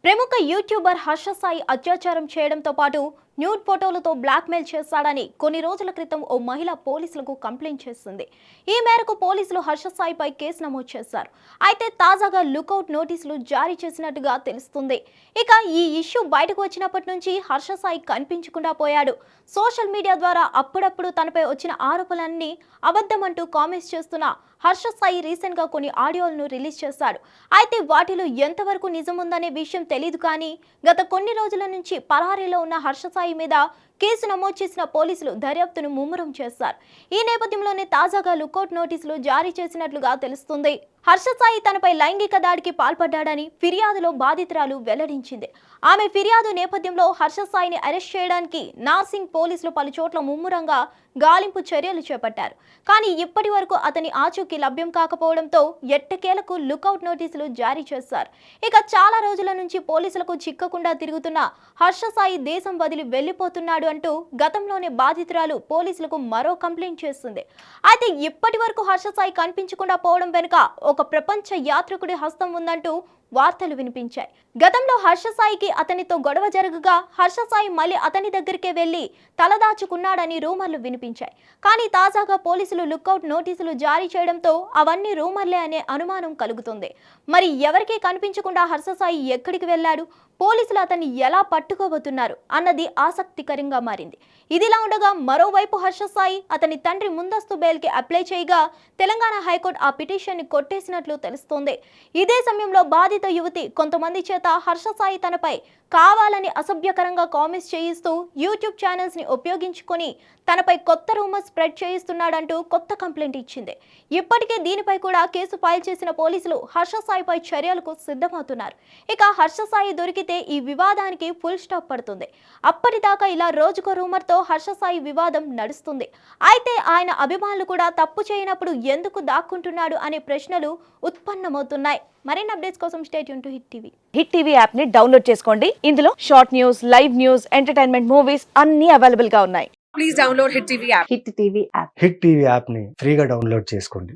ప్రముఖ యూట్యూబర్ హర్ష సాయి అత్యాచారం చేయడంతో పాటు న్యూడ్ ఫోటోలతో బ్లాక్మెయిల్ చేశాడని కొన్ని రోజుల క్రితం ఓ మహిళ పోలీసులకు కంప్లైంట్ చేసింది. ఈ మేరకు పోలీసులు హర్ష సాయిపై కేసు నమోదు చేశారు. అయితే తాజాగా లుకౌట్ నోటీసులు జారీ చేసినట్టుగా తెలుస్తుంది. ఇక ఈ ఇష్యూ బయటకు వచ్చినప్పటి నుంచి హర్ష సాయి కనిపించకుండా పోయాడు. సోషల్ మీడియా ద్వారా అప్పుడప్పుడు తనపై వచ్చిన ఆరోపణలన్నీ అబద్ధమంటూ కామెంట్స్ చేస్తున్న హర్ష సాయి రీసెంట్ గా కొన్ని ఆడియోలను రిలీజ్ చేశాడు. అయితే వాటిలో ఎంతవరకు నిజం ఉందనే విషయం తెలియదు. కానీ గత కొన్ని రోజుల నుంచి పరారీలో ఉన్న హర్ష సాయి మీద కేసు నమోదు చేసిన పోలీసులు దర్యాప్తును ముమ్మరం చేశారు. ఈ నేపథ్యంలోనే తాజాగా లుకౌట్ నోటీసులు జారీ చేసినట్లుగా తెలుస్తుంది. హర్ష సాయి తనపై లైంగిక దాడికి పాల్పడ్డాడని ఫిర్యాదులో బాధితురాలు వెల్లడించింది. ఆమె ఫిర్యాదు నేపథ్యంలో హర్ష సాయిని అరెస్ట్ చేయడానికి నార్సింగ్ పోలీసులు పలు చోట్ల ముమ్మరంగా గాలింపు చర్యలు చేపట్టారు. కానీ ఇప్పటి వరకు అతని ఆచూకీ లభ్యం కాకపోవడంతో ఎట్టకేలకు లుకౌట్ నోటీసులు జారీ చేశారు. ఇక చాలా రోజుల నుంచి పోలీసులకు చిక్కకుండా తిరుగుతున్న హర్ష సాయి దేశం వదిలి వెళ్లిపోతున్నాడు అంటూ గతంలోనే బాధితురాలు పోలీసులకు మరో కంప్లైంట్ చేస్తుంది. అయితే ఇప్పటి వరకు హర్ష సాయి కనిపించకుండా పోవడం వెనుక ఒక ప్రపంచ యాత్రికుడి హస్తం ఉందంటూ వార్తలు వినిపించాయి. గతంలో హర్ష సాయికి అతనితో గొడవ జరగగా హర్ష సాయి మళ్ళీ అతని దగ్గరికే వెళ్లి తలదాచుకున్నాడని రూమర్లు వినిపించాయి. కానీ తాజాగా పోలీసులు లుకౌట్ నోటీసులు జారీ చేయడంతో అవన్నీ రూమర్లే అనే అనుమానం కలుగుతుంది. మరి ఎవరికీ కనిపించకుండా హర్ష సాయి ఎక్కడికి వెళ్లాడు, పోలీసులు అతన్ని ఎలా పట్టుకోబోతున్నారు అన్నది ఆసక్తికరంగా మారింది. ఇదిలా ఉండగా మరోవైపు హర్ష సాయి అతని తండ్రి ముందస్తు బెయిల్కి అప్లై చేయగా తెలంగాణ హైకోర్టు ఆ పిటిషన్ని కొట్టేసినట్లు తెలుస్తోంది. ఇదే సమయంలో బాధిత యువతి కొంతమంది చేత హర్ష సాయి తనపై కావాలని అసభ్యకరంగా కామెంట్స్ చేయిస్తూ యూట్యూబ్ ఛానల్స్ ని ఉపయోగించుకొని తనపై కొత్త రూమర్స్ స్ప్రెడ్ చేయిస్తున్నాడంటూ కొత్త కంప్లైంట్ ఇచ్చింది. ఇప్పటికే దీనిపై కూడా కేసు ఫైల్ చేసిన పోలీసులు హర్ష సాయిపై చర్యలకు సిద్ధమవుతున్నారు. ఇక హర్ష సాయి దొరికితే ఈ వివాదానికి ఫుల్ స్టాప్ పడుతుంది. అప్పటిదాకా ఇలా రోజుకో రూమర్తో హర్ష సాయి వివాదం నడుస్తుంది. అయితే ఆయన అభిమానులు కూడా తప్పు చేయనప్పుడు ఎందుకు దాక్కుంటున్నాడు అనే ప్రశ్నలు ఉత్పన్నమవుతున్నాయి. మరిన్ని అప్డేట్స్ కోసం stay tune to hit TV. Hit TV app ని డౌన్లోడ్ చేసుకోండి. ఇందులో short news, live news, entertainment movies అన్ని అవైలబుల్ గా ఉన్నాయి. Please download Hit TV app. Hit TV app. Hit TV యాప్ని ఫ్రీగా డౌన్లోడ్ చేసుకోండి.